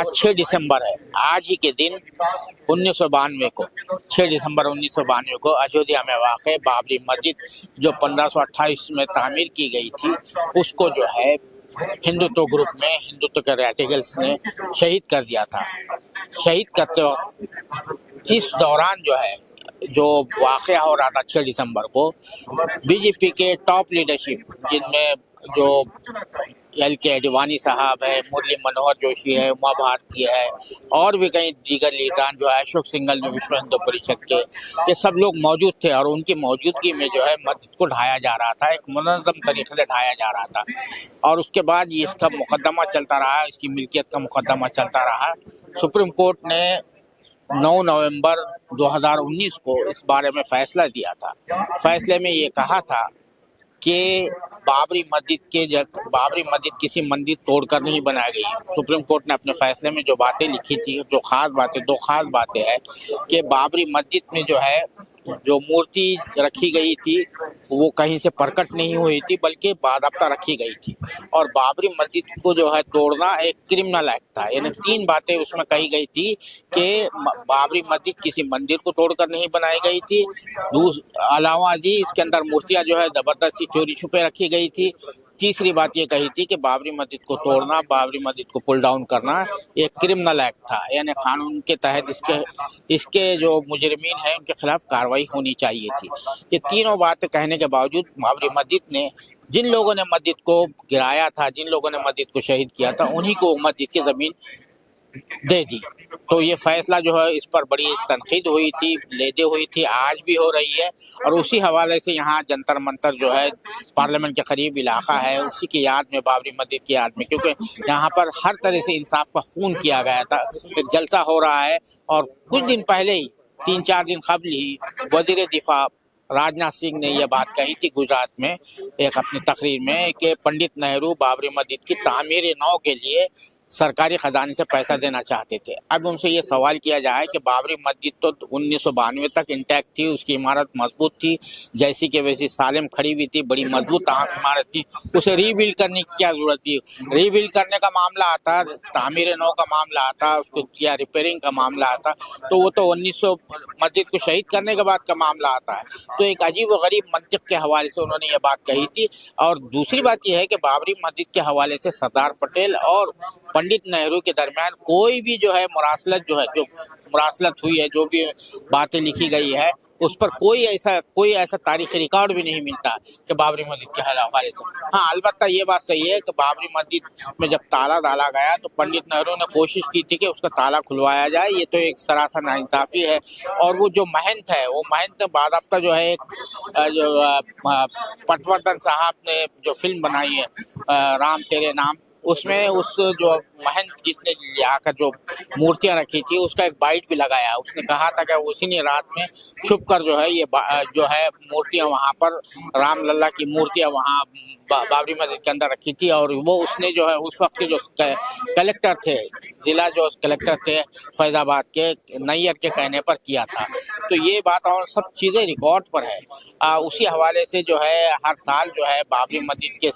आज 6 दिसंबर है। आज ही के दिन 1992 को 6 दिसंबर 1992 को अयोध्या में वाक़ बाबरी मस्जिद जो 1528 में तामीर की गई थी, उसको जो है हिंदुत्व ग्रुप ने, हिंदुत्व के रेडिकल्स ने शहीद कर दिया था। शहीद करते वक्त इस दौरान जो है, जो वाक़या हो रहा था 6 दिसंबर को, बीजेपी के टॉप लीडरशिप, जिनमें जो LK आडवाणी साहब है, मुरली मनोहर जोशी है, उमा भारती है, और भी कई दीगर लीडरान जो है, अशोक सिंघल जो विश्व हिंदू परिषद के, ये सब लोग मौजूद थे। और उनकी मौजूदगी में जो है मस्जिद को ढाया जा रहा था, एक मुनज़्ज़म तरीके से ढाया जा रहा था। और उसके बाद ये इसका मुकदमा चलता रहा, इसकी मिल्कियत का मुकदमा चलता रहा। सुप्रीम कोर्ट ने 9 नवंबर 2019 को इस बारे में फैसला दिया था। फैसले में ये कहा था कि बाबरी मस्जिद किसी मंदिर तोड़कर नहीं बनाई गई। सुप्रीम कोर्ट ने अपने फैसले में जो बातें लिखी थी, जो खास बातें, 2 खास बातें हैं कि बाबरी मस्जिद में जो है, जो मूर्ति रखी गई थी वो कहीं से प्रकट नहीं हुई थी, बल्कि बाज़ाब्ता रखी गई थी। और बाबरी मस्जिद को जो है तोड़ना एक क्रिमिनल एक्ट था। यानी 3 बातें उसमें कही गई थी कि बाबरी मस्जिद किसी मंदिर को तोड़कर नहीं बनाई गई थी। अलावा जी इसके अंदर मूर्तियां जो है ज़बरदस्ती चोरी छुपे रखी गई थी। तीसरी बात ये कही थी कि बाबरी मस्जिद को तोड़ना, बाबरी मस्जिद को पुल डाउन करना एक क्रिमिनल एक्ट था। यानी कानून के तहत इसके जो मुजरिमीन हैं उनके खिलाफ कार्रवाई होनी चाहिए थी। ये तीनों बातें कहने के बावजूद बाबरी मस्जिद ने, जिन लोगों ने मस्जिद को गिराया था, जिन लोगों ने मस्जिद को शहीद किया था, उन्हीं को मस्जिद की ज़मीन दे दी। तो ये फैसला जो है, इस पर बड़ी तनकीद हुई थी, लेदे हुई थी, आज भी हो रही है। और उसी हवाले से यहाँ जंतर मंतर जो है, पार्लियामेंट के करीब इलाका है, उसी की याद में, बाबरी मस्जिद की याद में, क्योंकि यहाँ पर हर तरह से इंसाफ का खून किया गया था। एक जलसा हो रहा है। और कुछ दिन पहले ही, 3-4 दिन कबल ही, वज़ीर दिफा राजनाथ सिंह ने यह बात कही थी गुजरात में एक अपनी तकरीर में कि पंडित नेहरू बाबरी मस्जिद की तामीर-ए-नौ के लिए सरकारी खजाने से पैसा देना चाहते थे। अब उनसे ये सवाल किया जाए कि बाबरी मस्जिद तो 1992 तक इंटैक्ट थी, उसकी इमारत मजबूत थी, जैसी कि वैसी सालिम खड़ी हुई थी, बड़ी मजबूत इमारत थी, उसे रीबिल्ड करने की क्या जरूरत थी? रीबिल्ड करने का मामला आता, तामीर-ए-नौ का मामला आता, उसको या रिपेयरिंग का मामला आता, तो वो तो 1900 मस्जिद को शहीद करने के बाद का मामला आता है। तो एक अजीब व गरीब मंतिक के हवाले से उन्होंने ये बात कही थी। और दूसरी बात यह है कि बाबरी मस्जिद के हवाले से सरदार पटेल और पंडित नेहरू के दरमियान कोई भी जो है मुरासलत जो है, जो मुरासलत हुई है, जो भी बातें लिखी गई है, उस पर कोई ऐसा तारीखी रिकॉर्ड भी नहीं मिलता कि बाबरी मस्जिद के हवाले से। हाँ, अलबत्ता ये बात सही है कि बाबरी मस्जिद में जब ताला डाला गया तो पंडित नेहरू ने कोशिश की थी कि उसका ताला खुलवाया जाए। ये तो एक सरासर नाइंसाफी है। और वो जो महंत है, वो महंत ने बाज़ाब्ता जो है, जो पटवर्धन साहब ने जो फिल्म बनाई है राम तेरे नाम, उसमें उस जो महंत जिसने आकर जो मूर्तियां रखी थी, उसका एक बाइट भी लगाया। उसने कहा था कि उसी ने रात में छुपकर जो है ये जो है मूर्तियां वहां पर, रामलला की मूर्तियां वहां बाबरी मस्जिद के अंदर रखी थी। और वो उसने जो है उस वक्त के जो कलेक्टर थे, जिला जो कलेक्टर थे फैजाबाद के, नैयर के कहने पर किया था। तो ये बात और सब चीज़ें रिकॉर्ड पर है। उसी हवाले से जो है हर साल जो है बाबरी मस्जिद के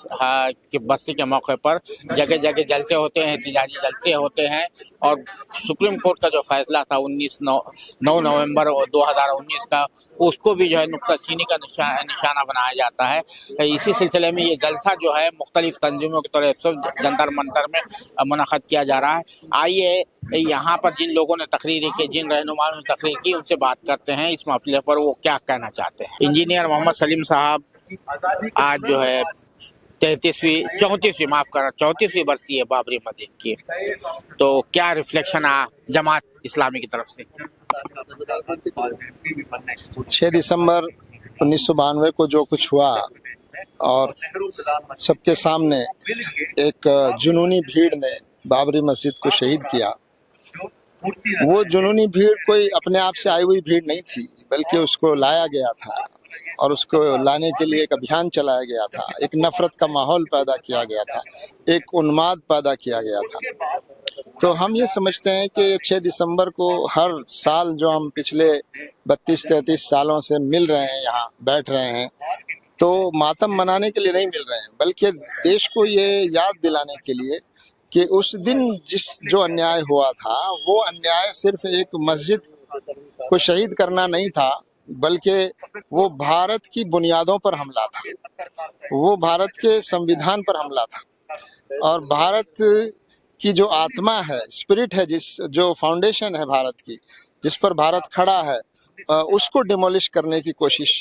बरसी के मौके पर जगह जगह जलसे होते हैं, एहतजाजी जलसे होते हैं। और सुप्रीम कोर्ट का जो फैसला था 9 नवंबर 2019 का, उसको भी जो है नुक्ताचीनी का निशाना बनाया जाता है। इसी सिलसिले में ये जलसा जो है मुख्तलिफ तंजीमों की तरफ से जंतर मंतर में मुनक़द किया जा रहा है। आइए यहाँ पर जिन लोगों ने तकरीर की, जिन रहनुमाओं ने तकरीर की, उनसे बात करते हैं इस मामले पर वो क्या कहना चाहते हैं। इंजीनियर मोहम्मद सलीम साहब, आज जो है 34वीं बरसी है बाबरी मस्जिद की, तो क्या रिफ्लेक्शन आया जमात इस्लामी की तरफ से? 6 दिसंबर 1992 को जो कुछ हुआ और सबके सामने एक जुनूनी भीड़ ने बाबरी मस्जिद को शहीद किया, वो जुनूनी भीड़ कोई अपने आप से आई हुई भीड़ नहीं थी, बल्कि उसको लाया गया था और उसको लाने के लिए एक अभियान चलाया गया था, एक नफरत का माहौल पैदा किया गया था, एक उन्माद पैदा किया गया था। तो हम ये समझते हैं कि 6 दिसंबर को हर साल जो हम पिछले 32-33 सालों से मिल रहे हैं, यहाँ बैठ रहे हैं, तो मातम मनाने के लिए नहीं मिल रहे हैं, बल्कि देश को ये याद दिलाने के लिए कि उस दिन जो अन्याय हुआ था वो अन्याय सिर्फ एक मस्जिद को शहीद करना नहीं था, बल्कि वो भारत की बुनियादों पर हमला था, वो भारत के संविधान पर हमला था और भारत की जो आत्मा है, स्पिरिट है, जो फाउंडेशन है भारत की, जिस पर भारत खड़ा है, उसको डिमोलिश करने की कोशिश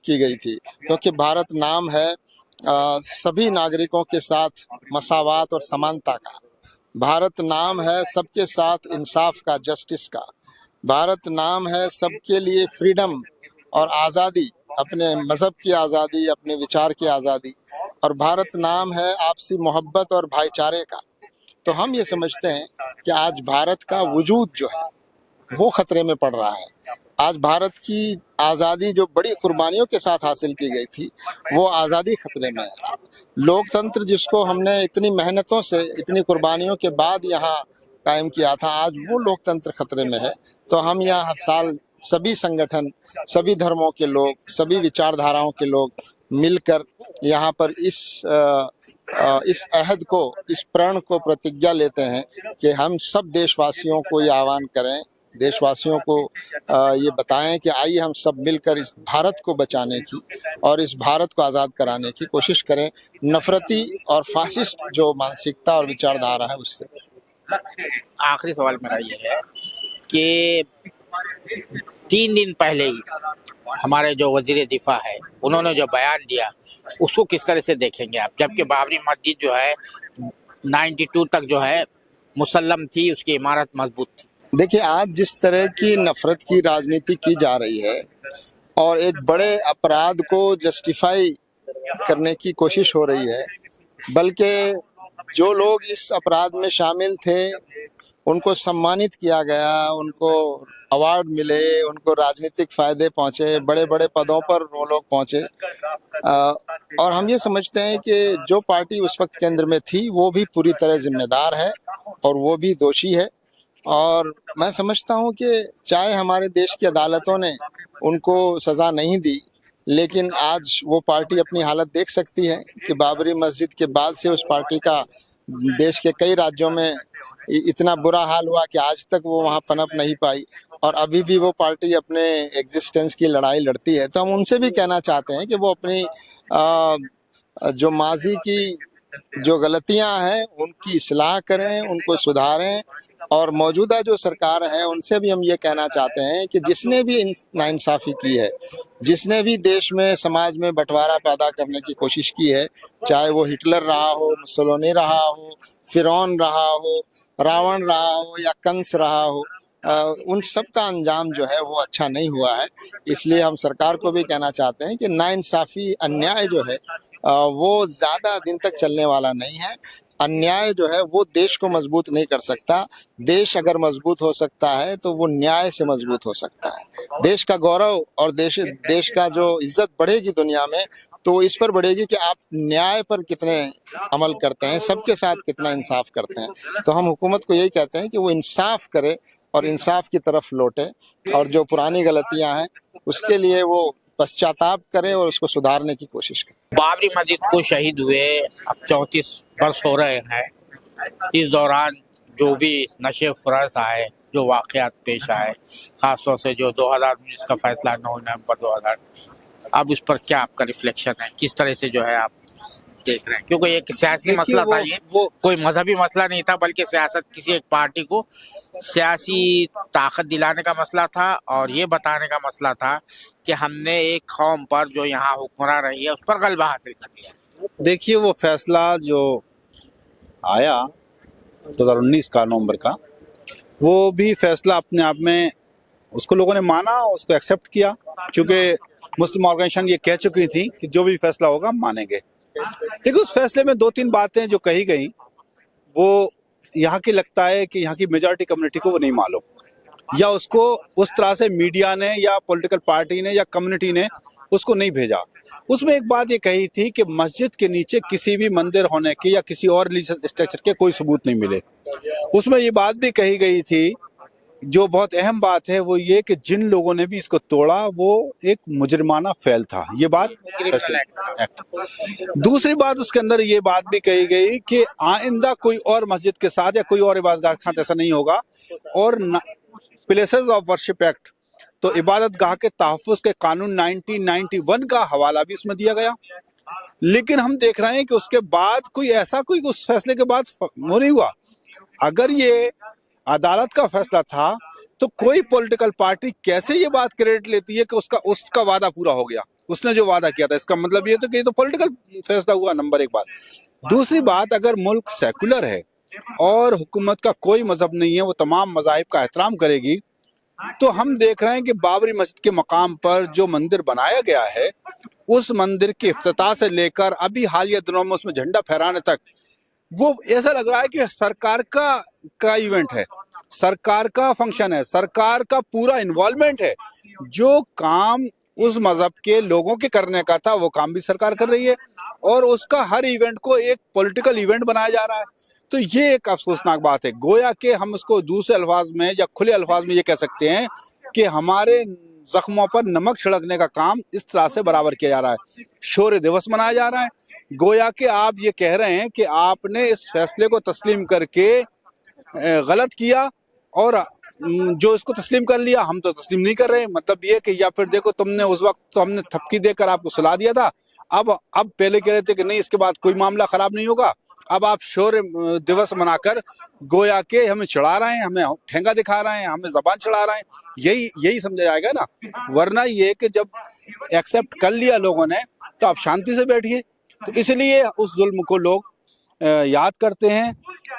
की गई थी। क्योंकि भारत नाम है सभी नागरिकों के साथ मसावात और समानता का, भारत नाम है सबके साथ इंसाफ का, जस्टिस का, भारत नाम है सबके लिए फ्रीडम और आज़ादी, अपने मज़हब की आज़ादी, अपने विचार की आज़ादी, और भारत नाम है आपसी मोहब्बत और भाईचारे का। तो हम ये समझते हैं कि आज भारत का वजूद जो है वो खतरे में पड़ रहा है। आज भारत की आज़ादी जो बड़ी कुर्बानियों के साथ हासिल की गई थी, वो आज़ादी खतरे में है। लोकतंत्र जिसको हमने इतनी मेहनतों से, इतनी कुर्बानियों के बाद यहाँ कायम किया था, आज वो लोकतंत्र खतरे में है। तो हम यहाँ हर साल सभी संगठन, सभी धर्मों के लोग, सभी विचारधाराओं के लोग मिलकर यहाँ पर इस अहद को, इस प्रण को प्रतिज्ञा लेते हैं कि हम सब देशवासियों को ये आह्वान करें, देशवासियों को ये बताएं कि आइए हम सब मिलकर इस भारत को बचाने की और इस भारत को आज़ाद कराने की कोशिश करें, नफरती और फासिस्ट जो मानसिकता और विचारधारा है उससे। आखिरी सवाल मेरा ये है कि 3 दिन पहले ही हमारे जो वजीर दिफा है उन्होंने जो बयान दिया उसको किस तरह से देखेंगे आप, जबकि बाबरी मस्जिद जो है 92 तक जो है मुसल्लम थी, उसकी इमारत मजबूत थी। देखिए, आज जिस तरह की नफरत की राजनीति की जा रही है और एक बड़े अपराध को जस्टिफाई करने की कोशिश हो रही है, बल्कि जो लोग इस अपराध में शामिल थे उनको सम्मानित किया गया, उनको अवार्ड मिले, उनको राजनीतिक फायदे पहुंचे, बड़े बड़े पदों पर वो लोग पहुंचे, और हम ये समझते हैं कि जो पार्टी उस वक्त केंद्र में थी वो भी पूरी तरह जिम्मेदार है और वो भी दोषी है। और मैं समझता हूँ कि चाहे हमारे देश की अदालतों ने उनको सज़ा नहीं दी, लेकिन आज वो पार्टी अपनी हालत देख सकती है कि बाबरी मस्जिद के बाद से उस पार्टी का देश के कई राज्यों में इतना बुरा हाल हुआ कि आज तक वो वहाँ पनप नहीं पाई और अभी भी वो पार्टी अपने एग्जिस्टेंस की लड़ाई लड़ती है। तो हम उनसे भी कहना चाहते हैं कि वो अपनी जो माजी की जो गलतियां हैं उनकी इस्लाह करें, उनको सुधारें, और मौजूदा जो सरकार है उनसे भी हम ये कहना चाहते हैं कि जिसने भी नाइंसाफ़ी की है, जिसने भी देश में, समाज में बंटवारा पैदा करने की कोशिश की है, चाहे वो हिटलर रहा हो, मुसोलिनी रहा हो, फिरौन रहा हो, रावण रहा हो या कंस रहा हो, उन सब का अंजाम जो है वो अच्छा नहीं हुआ है। इसलिए हम सरकार को भी कहना चाहते हैं कि नाइंसाफ़ी, अन्याय जो है वो ज़्यादा दिन तक चलने वाला नहीं है। अन्याय जो है वो देश को मजबूत नहीं कर सकता। देश अगर मजबूत हो सकता है तो वो न्याय से मजबूत हो सकता है। देश का गौरव और देश का जो इज्जत बढ़ेगी दुनिया में, तो इस पर बढ़ेगी कि आप न्याय पर कितने अमल करते हैं, सबके साथ कितना इंसाफ करते हैं। तो हम हुकूमत को यही कहते हैं कि वो इंसाफ करे और इंसाफ की तरफ लौटे, और जो पुरानी गलतियां हैं उसके लिए वो पश्चाताप करे और उसको सुधारने की कोशिश करे। बाबरी मस्जिद को शहीद हुए अब 34 वर्ष हो रहे हैं। इस दौरान जो भी नशे फराज आए, जो वाक़यात पेश आए, ख़ासतौर से जो 2019 का फैसला 9 नवंबर 2000, अब इस पर क्या आपका रिफ्लेक्शन है, किस तरह से जो है आप देख रहे हैं? क्योंकि एक सियासी मसला था, ये कोई मजहबी मसला नहीं था, बल्कि सियासत, किसी एक पार्टी को सियासी ताकत दिलाने का मसला था और ये बताने का मसला था कि हमने एक कौम पर जो यहाँ हुक्मरान रही है उस पर गलबा हासिल कर लिया। देखिए, वो फैसला जो आया 2019 का नवंबर का, वो भी फैसला अपने आप में उसको लोगों ने माना, उसको एक्सेप्ट किया, क्योंकि मुस्लिम ऑर्गेनाइजेशन ये कह चुकी थी कि जो भी फैसला होगा हम मानेंगे। लेकिन उस फैसले में 2-3 बातें जो कही गई वो यहाँ की लगता है कि यहाँ की मेजॉरिटी कम्युनिटी को वो नहीं मालूम, या उसको उस तरह से मीडिया ने या पॉलिटिकल पार्टी ने या कम्युनिटी ने उसको नहीं भेजा। उसमें एक बात ये कही थी कि मस्जिद के नीचे किसी भी मंदिर होने के या किसी और रिलीजियस स्ट्रक्चर के कोई सबूत नहीं मिले। उसमें ये बात भी कही गई थी जो बहुत अहम बात है वो ये कि जिन लोगों ने भी इसको तोड़ा वो एक मुजरिमाना फेल था, ये बात एक्ट। दूसरी बात उसके अंदर ये बात भी कही गई कि आइंदा कोई और मस्जिद के साथ या कोई और इबादतगाह के साथ ऐसा नहीं होगा। और प्लेसेस ऑफ वर्शिप एक्ट, तो इबादत गाह के तहफ़्फ़ुज़ के कानून 1991 का हवाला भी इसमें दिया गया। लेकिन हम देख रहे हैं कि उसके बाद कोई उस फैसले के बाद वो नहीं हुआ। अगर ये अदालत का फैसला था तो कोई पॉलिटिकल पार्टी कैसे ये बात क्रेडिट लेती है कि उसका वादा पूरा हो गया, उसने जो वादा किया था। इसका मतलब ये तो कि ये तो पॉलिटिकल फैसला हुआ, नंबर एक बात। दूसरी बात, अगर मुल्क सेकुलर है और हुकूमत का कोई मजहब नहीं है, वो तमाम मज़ाहिब का एहतराम करेगी, तो हम देख रहे हैं कि बाबरी मस्जिद के मकाम पर जो मंदिर बनाया गया है, उस मंदिर के इफ्तिताह से लेकर अभी हालिया दिनों में उसमें झंडा फहराने तक, वो ऐसा लग रहा है कि सरकार का इवेंट है, सरकार का फंक्शन है, सरकार का पूरा इन्वॉल्वमेंट है। जो काम उस मजहब के लोगों के करने का था वो काम भी सरकार कर रही है, और उसका हर इवेंट को एक पॉलिटिकल इवेंट बनाया जा रहा है। तो ये एक अफसोसनाक बात है। गोया कि हम इसको दूसरे अल्फाज में या खुले अल्फाज में ये कह सकते हैं कि हमारे जख्मों पर नमक छिड़कने का काम इस तरह से बराबर किया जा रहा है। शौर्य दिवस मनाया जा रहा है, गोया कि आप ये कह रहे हैं कि आपने इस फैसले को तस्लीम करके गलत किया, और जो इसको तस्लीम कर लिया हम तो तस्लीम नहीं कर रहे। मतलब ये कि या फिर देखो, तुमने उस वक्त तो हमने थपकी देकर आपको सुला दिया था, अब पहले कह रहे थे कि नहीं इसके बाद कोई मामला खराब नहीं होगा, अब आप शौर्य दिवस मनाकर गोया के हमें चढ़ा रहे हैं, हमें ठेंगा दिखा रहे हैं, हमें जबान चढ़ा रहे हैं। यही समझा जाएगा ना। वरना ये कि जब एक्सेप्ट कर लिया लोगों ने तो आप शांति से बैठिए। तो इसलिए उस जुल्म को लोग याद करते हैं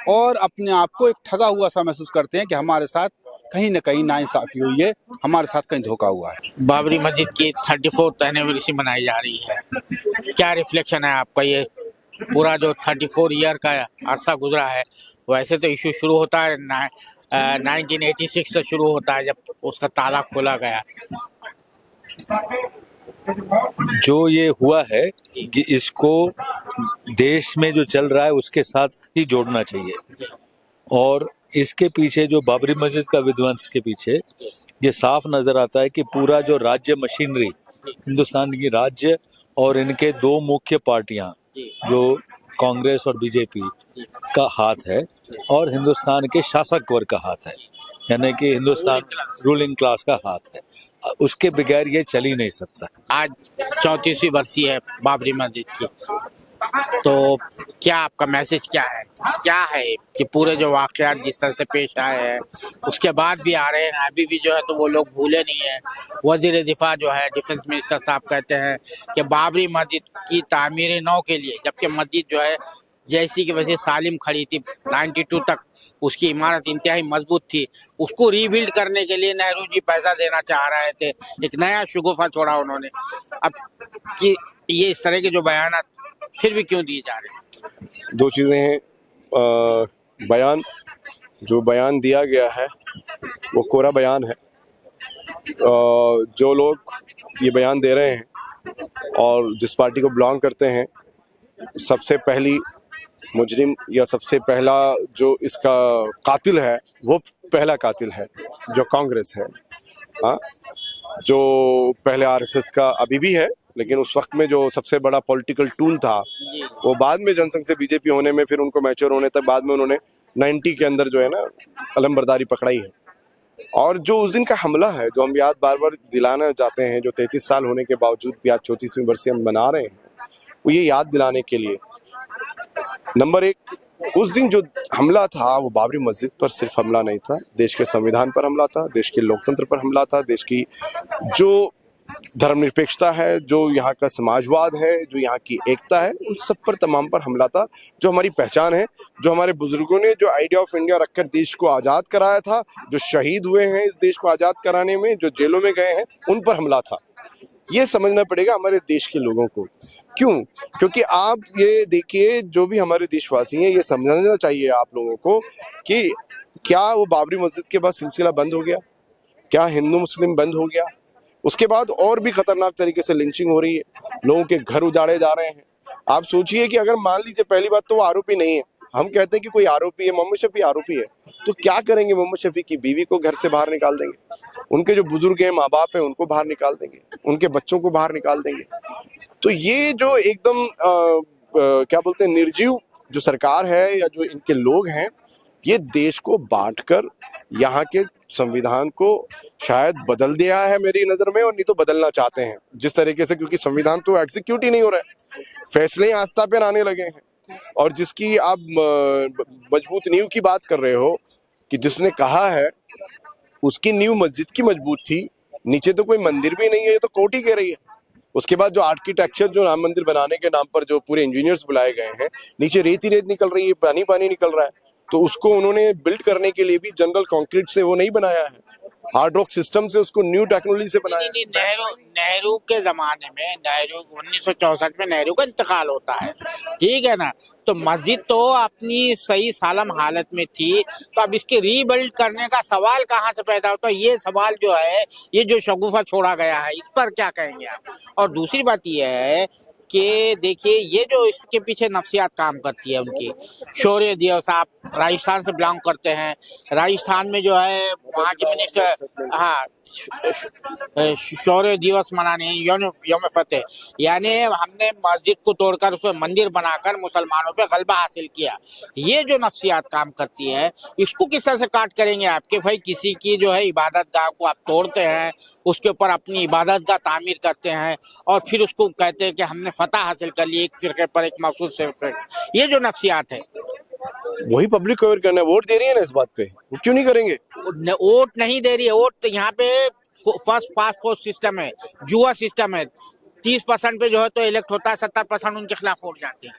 और अपने आप को एक ठगा हुआ सा महसूस करते हैं कि हमारे साथ कहीं ना कहीं नाइंसाफी हुई है, हमारे साथ कहीं धोखा हुआ है। बाबरी मस्जिद की 34th एनिवर्सरी मनाई जा रही है, क्या रिफ्लेक्शन है आपका? ये पूरा जो 34 ईयर का अरसा गुजरा है, वैसे तो इशू शुरू होता है 1986 से शुरू होता है, जब उसका ताला खोला गया। जो ये हुआ है कि इसको देश में जो चल रहा है उसके साथ ही जोड़ना चाहिए। और इसके पीछे जो बाबरी मस्जिद का विध्वंस के पीछे ये साफ नजर आता है कि पूरा जो राज्य मशीनरी, हिंदुस्तान की राज्य और इनके दो मुख्य पार्टियां जो कांग्रेस और बीजेपी का हाथ है, और हिंदुस्तान के शासक वर्ग का हाथ है, यानी कि हिंदुस्तान रूलिंग क्लास का हाथ है। उसके बगैर ये चल ही नहीं सकता। आज 34वीं बरसी है बाबरी मस्जिद की, तो क्या आपका मैसेज क्या है कि पूरे जो वाकयात जिस तरह से पेश आए हैं उसके बाद भी आ रहे हैं, अभी भी जो है तो वो लोग भूले नहीं है। वजीर दिफा जो है, डिफेंस मिनिस्टर साहब कहते हैं कि बाबरी मस्जिद की तामीर नौ के लिए, जबकि मस्जिद जो है जैसी की वैसे सालिम खड़ी थी 92 तक, उसकी इमारत इंतहाई मजबूत थी, उसको रीबिल्ड करने के लिए नेहरू जी पैसा देना चाह रहे थे। एक नया शुगुफा छोड़ा उन्होंने। अब कि ये इस तरह के जो बयान फिर भी क्यों दिए जा रहे हैं? दो चीज़ें हैं। जो बयान दिया गया है वो कोरा बयान है। जो लोग ये बयान दे रहे हैं और जिस पार्टी को बिलोंग करते हैं, सबसे पहली मुजरिम या सबसे पहला जो इसका कातिल है वो पहला कातिल है जो कांग्रेस है। हाँ, जो पहले आरएसएस का अभी भी है, लेकिन उस वक्त में जो सबसे बड़ा पॉलिटिकल टूल था वो बाद में जनसंघ से बीजेपी होने में, फिर उनको मैच्योर होने तक बाद में उन्होंने 90 के अंदर जो है ना अलमबरदारी पकड़ाई है। और जो उस दिन का हमला है जो हम याद बार बार दिलाना चाहते हैं, जो 33 साल होने के बावजूद भी आज 34वीं बरसी हम मना रहे हैं, वो ये याद दिलाने के लिए, नंबर एक, उस दिन जो हमला था वो बाबरी मस्जिद पर सिर्फ हमला नहीं था, देश के संविधान पर हमला था, देश के लोकतंत्र पर हमला था, देश की जो धर्मनिरपेक्षता है, जो यहाँ का समाजवाद है, जो यहाँ की एकता है, उन सब पर तमाम पर हमला था। जो हमारी पहचान है, जो हमारे बुजुर्गों ने जो आइडिया ऑफ इंडिया रखकर देश को आज़ाद कराया था, जो शहीद हुए हैं इस देश को आज़ाद कराने में, जो जेलों में गए हैं, उन पर हमला था। ये समझना पड़ेगा हमारे देश के लोगों को। क्यों? क्योंकि आप ये देखिए, जो भी हमारे देशवासी हैं, ये समझना चाहिए आप लोगों को कि क्या वो बाबरी मस्जिद के बाद सिलसिला बंद हो गया? क्या हिंदू मुस्लिम बंद हो गया? उसके बाद और भी खतरनाक तरीके से लिंचिंग हो रही है, लोगों के घर उजाड़े जा रहे हैं। आप सोचिए कि अगर मान लीजिए, पहली बात तो वो आरोपी नहीं है, हम कहते हैं कि कोई आरोपी है, मोहम्मद शफी आरोपी है, तो क्या करेंगे? मोहम्मद शफी की बीवी को घर से बाहर निकाल देंगे, उनके जो बुजुर्ग हैं, माँ बाप हैं, उनको बाहर निकाल देंगे, उनके बच्चों को बाहर निकाल देंगे। तो ये जो एकदम क्या बोलते हैं, निर्जीव जो सरकार है या जो इनके लोग हैं, ये देश को बांटकर यहाँ के संविधान को शायद बदल दिया है मेरी नजर में, और नहीं तो बदलना चाहते हैं जिस तरीके से, क्योंकि संविधान तो एग्जीक्यूट ही नहीं हो रहा है, फैसले आस्था पे आने लगे हैं। और जिसकी आप मजबूत नींव की बात कर रहे हो कि जिसने कहा है उसकी नींव मस्जिद की मजबूत थी, नीचे तो कोई मंदिर भी नहीं है, ये तो कोर्ट ही कह रही है। उसके बाद जो आर्किटेक्चर, जो राम मंदिर बनाने के नाम पर जो पूरे इंजीनियर्स बुलाए गए हैं, नीचे रेत ही रेत निकल रही है, पानी पानी निकल रहा है। तो उसको उन्होंने बिल्ड करने के लिए भी जनरल कंक्रीट से वो नहीं बनाया है, हार्ड रॉक सिस्टम से उसको न्यू टेक्नोलॉजी से बनाया है। नेहरू के जमाने में, नेहरू 1964 में नेहरू का इंतकाल होता है, ठीक है ना। तो मस्जिद तो अपनी सही सालम हालत में थी, तो अब इसके रीबिल्ड करने का सवाल कहाँ से पैदा होता है? ये सवाल जो है, ये जो शगुफा छोड़ा गया है, इस पर क्या कहेंगे आप? और दूसरी बात ये है कि देखिए, ये जो इसके पीछे नफ्सियात काम करती है उनकी, शौर्य दिवस, आप राजस्थान से बिलोंग करते हैं, राजस्थान में जो है वहाँ के मिनिस्टर, हाँ, शौर्य दिवस मनाने, यौम फतेह, यानी हमने मस्जिद को तोड़कर उसमें मंदिर बनाकर मुसलमानों पे गलबा हासिल किया। ये जो नफ्सियात काम करती है, इसको किस तरह से काट करेंगे आपके? भाई किसी की जो है इबादत गाह को आप तोड़ते हैं, उसके ऊपर अपनी इबादत गाह तामीर करते हैं, और फिर उसको कहते हैं कि हमने फतह हासिल कर ली एक फिरके पर, एक मखसूस फिरके। ये जो नफ्सियात है, वही पब्लिक को अवेयर करना है। वोट दे रही है ना इस बात पे, वो क्यों नहीं करेंगे? वोट नहीं दे रही है। वोट तो यहाँ पे फर्स्ट पास पोस्ट सिस्टम है, जुआ सिस्टम है। 30% पे जो है तो इलेक्ट होता है, 70% उनके खिलाफ वोट जाते हैं।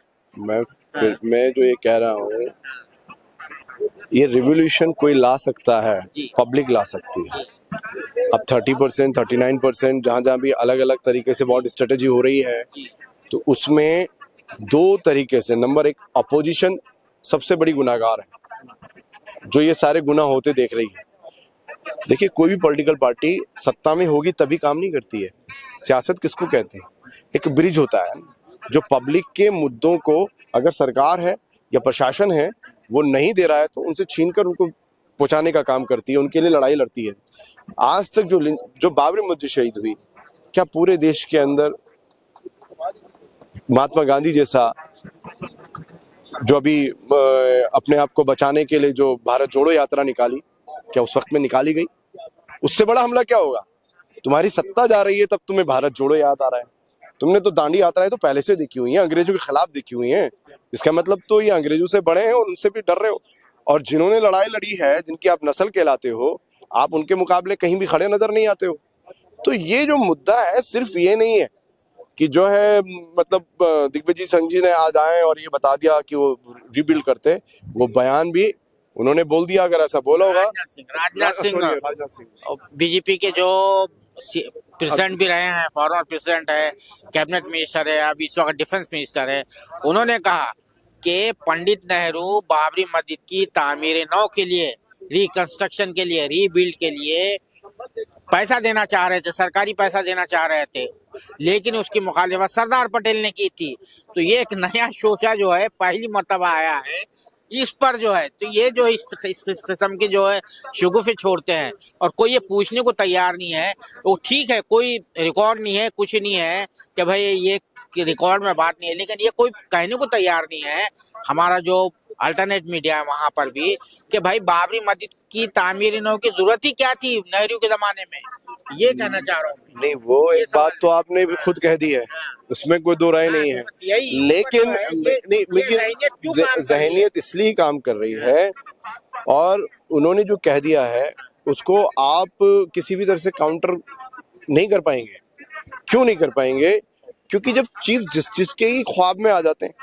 मैं जो ये कह रहा हूँ, ये रिवोल्यूशन कोई ला सकता है, पब्लिक ला सकती है। अब 30%, 39%, जहाँ जहाँ भी अलग अलग तरीके से वोट स्ट्रेटेजी हो रही है, तो उसमें दो तरीके से, नंबर एक, अपोजिशन सबसे बड़ी गुनाहगार है, जो ये सारे गुनाह होते देख रही है। देखिए, कोई भी पॉलिटिकल पार्टी सत्ता में होगी तभी काम नहीं करती है। सियासत किसको कहते हैं? एक ब्रिज होता है जो पब्लिक के मुद्दों को, अगर सरकार है या प्रशासन है वो नहीं दे रहा है, तो उनसे छीनकर उनको पहुंचाने का काम करती है, उनके लिए लड़ाई लड़ती है। आज तक जो बाबरी मस्जिद शहीद हुई, क्या पूरे देश के अंदर महात्मा गांधी जैसा, जो अभी अपने आप को बचाने के लिए जो भारत जोड़ो यात्रा निकाली, क्या उस वक्त में निकाली गई? उससे बड़ा हमला क्या होगा? तुम्हारी सत्ता जा रही है तब तुम्हें भारत जोड़ो याद आ रहा है। तुमने तो दांडी यात्राएं तो पहले से देखी हुई हैं, अंग्रेजों के खिलाफ देखी हुई हैं। इसका मतलब तो ये अंग्रेजों से बड़े हैं और उनसे भी डर रहे हो। और जिन्होंने लड़ाई लड़ी है, जिनकी आप नस्ल कहलाते हो, आप उनके मुकाबले कहीं भी खड़े नजर नहीं आते हो। तो ये जो मुद्दा है, सिर्फ ये नहीं है कि जो है मतलब दिग्विजय सिंह जी ने आज आए और ये बता दिया कि वो रिबिल्ड करते, वो बयान भी उन्होंने बोल दिया। अगर ऐसा बोला होगा, राजनाथ सिंह बीजेपी के जो प्रेसिडेंट भी रहे हैं, फॉर्मर प्रेसिडेंट है, कैबिनेट मिनिस्टर है, अब इस वक्त डिफेंस मिनिस्टर है, उन्होंने कहा कि पंडित नेहरू बाबरी मस्जिद की तामीर नौ के लिए, रिकंस्ट्रक्शन के लिए, रीबिल्ड के लिए पैसा देना चाह रहे थे, सरकारी पैसा देना चाह रहे थे, लेकिन उसकी मुखालिफत सरदार पटेल ने की थी। तो ये एक नया शोशा जो है पहली मर्तबा आया है इस पर जो है। तो ये जो इस किस्म के जो है शगुफे छोड़ते हैं और कोई ये पूछने को तैयार नहीं है, वो ठीक है, कोई रिकॉर्ड नहीं है, कुछ नहीं है कि भाई ये रिकॉर्ड में बात नहीं है, लेकिन ये कोई कहने को तैयार नहीं है, हमारा जो अल्टरनेट मीडिया है वहां पर भी, कि भाई बाबरी मस्जिद की तामीर नौ की जरूरत ही क्या थी नेहरू के जमाने में। ये कहना चाह रहा हूँ। नहीं, वो एक बात तो आपने भी खुद कह दी है, उसमें कोई दो राय नहीं है, लेकिन जहनियत इसलिए काम कर रही है, और उन्होंने जो कह दिया है उसको आप किसी भी तरह से काउंटर नहीं कर पाएंगे। क्यों नहीं कर पाएंगे? क्योंकि जब चीफ जस्टिस के ही ख्वाब में आ जाते हैं,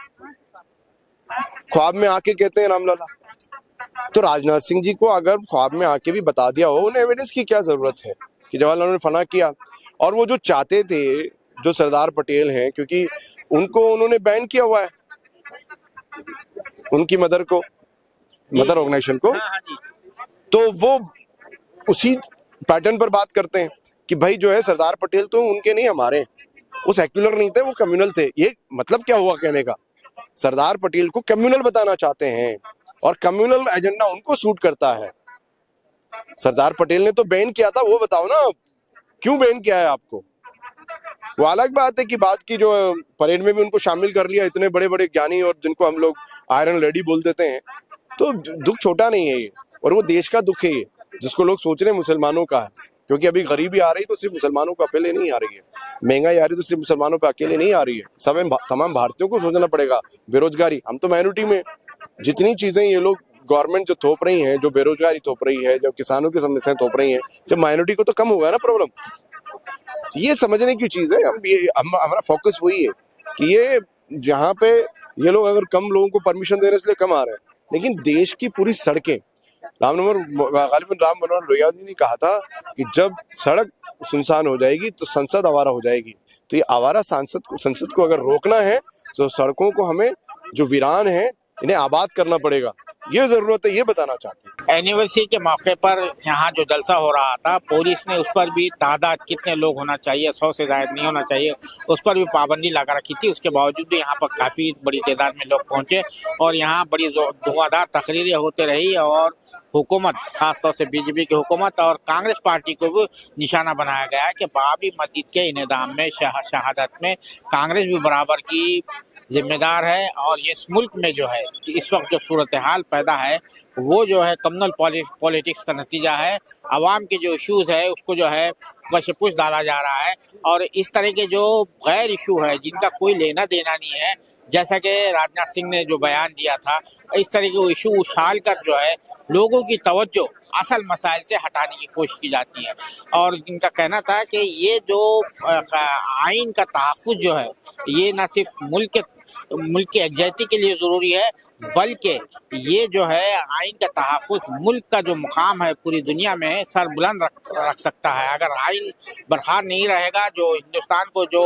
ख्वाब में आके कहते हैं रामलला, तो राजनाथ सिंह जी को अगर ख्वाब में आके भी बता दिया हो, उन्हें एविडेंस की क्या जरूरत है कि जवाहरलाल ने फना किया। और वो जो चाहते थे, जो सरदार पटेल हैं, क्योंकि उनको उन्होंने बैन किया हुआ है, उनकी मदर ऑर्गेनाइजेशन को, तो वो उसी पैटर्न पर बात करते हैं कि भाई जो है सरदार पटेल तो उनके नहीं, हमारे। वो सेक्युलर नहीं थे, वो कम्युनल थे। ये मतलब क्या हुआ कहने का? सरदार पटेल को कम्युनल बताना चाहते हैं, और कम्युनल एजेंडा उनको सूट करता है। सरदार पटेल ने तो बैन किया था, वो बताओ ना क्यों बैन किया है आपको। वो अलग बात है कि बात की जो परेड में भी उनको शामिल कर लिया, इतने बड़े बड़े ज्ञानी और जिनको हम लोग आयरन लेडी बोल देते हैं, तो दुख छोटा नहीं है ये, और वो देश का दुख है ये, जिसको लोग सोच रहे हैं मुसलमानों का है। क्योंकि अभी गरीबी आ रही तो सिर्फ मुसलमानों को अकेले नहीं आ रही है, महंगाई आ रही तो सिर्फ मुसलमानों पे अकेले नहीं आ रही है, सब तमाम भारतीयों को सोचना पड़ेगा। बेरोजगारी, हम तो माइनॉरिटी में, जितनी चीजें ये लोग गवर्नमेंट जो थोप रही है, जो बेरोजगारी थोप रही है, जो किसानों की समस्याएं थोप रही है, जब माइनॉरिटी को तो कम होगा ना प्रॉब्लम। ये समझने की चीज है। हमारा फोकस वही है कि ये जहाँ पे ये लोग अगर कम लोगों को परमिशन दे रहे हैं इसलिए कम आ रहे हैं, लेकिन देश की पूरी सड़कें, गालिबन राम मनोहर लोहिया जी ने कहा था कि जब सड़क सुनसान हो जाएगी तो संसद आवारा हो जाएगी। तो ये आवारा संसद को अगर रोकना है तो सड़कों को हमें जो वीरान है इन्हें आबाद करना पड़ेगा, ये जरूरत है, ये बताना चाहते हैं। एनिवर्सरी के मौके पर यहाँ जो जलसा हो रहा था, पुलिस ने उस पर भी तादाद कितने लोग होना चाहिए, 100 से ज्यादा नहीं होना चाहिए, उस पर भी पाबंदी लगा रखी थी। उसके बावजूद भी यहाँ पर काफी बड़ी तादाद में लोग पहुंचे और यहाँ बड़ी धुआंधार तकरीरें होते रही और हुकूमत, खासतौर से बीजेपी की हुकूमत और कांग्रेस पार्टी को भी निशाना बनाया गया है कि बाबरी मस्जिद के इंहदाम में, शहादत में कांग्रेस भी बराबर की जिम्मेदार है। और ये इस मुल्क में जो है इस वक्त जो सूरत हाल पैदा है वो जो है कम्युनल पॉलिटिक्स का नतीजा है। आवाम के जो इश्यूज है उसको जो है कशिपुश डाला जा रहा है और इस तरह के जो गैर इशू है जिनका कोई लेना देना नहीं है, जैसा कि राजनाथ सिंह ने जो बयान दिया था, इस तरह के इशू उछाल कर जो है लोगों की तवज्जो असल मसाइल से हटाने की कोशिश की जाती है। और जिनका कहना था कि ये जो आइन का तहफ़्फ़ुज़ जो है ये न सिर्फ मुल्क की यकजहती के लिए ज़रूरी है, बल्कि ये जो है आइन का तहफ़्फ़ुज़ मुल्क का जो मुकाम है पूरी दुनिया में सर बुलंद रख सकता है। अगर आइन बरकरार नहीं रहेगा, जो हिंदुस्तान को जो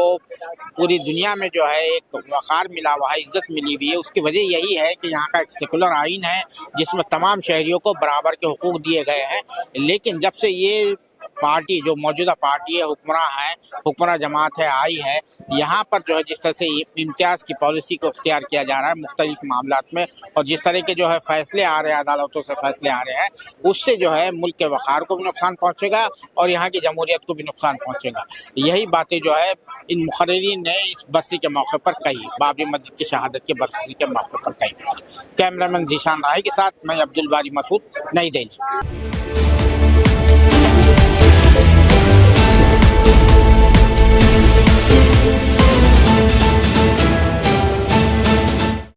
पूरी दुनिया में जो है एक वक़ार मिला हुआ है, इज़्ज़त मिली हुई है, उसकी वजह यही है कि यहाँ का एक सेकुलर आइन है जिसमें तमाम शहरियों को बराबर के हुकूक दिए गए हैं। लेकिन जब से ये पार्टी, जो मौजूदा पार्टी है, हुक्मरान जमात है, आई है, यहाँ पर जो है जिस तरह से इम्तियाज़ की पॉलिसी को इख्तियार किया जा रहा है मुख्तलिफ मामलात में, और जिस तरह के जो है फैसले आ रहे हैं, अदालतों से फैसले आ रहे हैं, उससे जो है मुल्क के वक़ार को भी नुकसान पहुँचेगा और यहाँ की जमहूरियत को भी नुकसान पहुँचेगा। यही बातें जो है इन मुक़र्रिरीन ने इस बरसी के मौके पर कही, बाबरी मस्जिद की शहादत के बरसी के मौके पर कही। कैमरामैन जीशान राही के साथ मैं अब्दुल बारी मसूद, नई दिल्ली।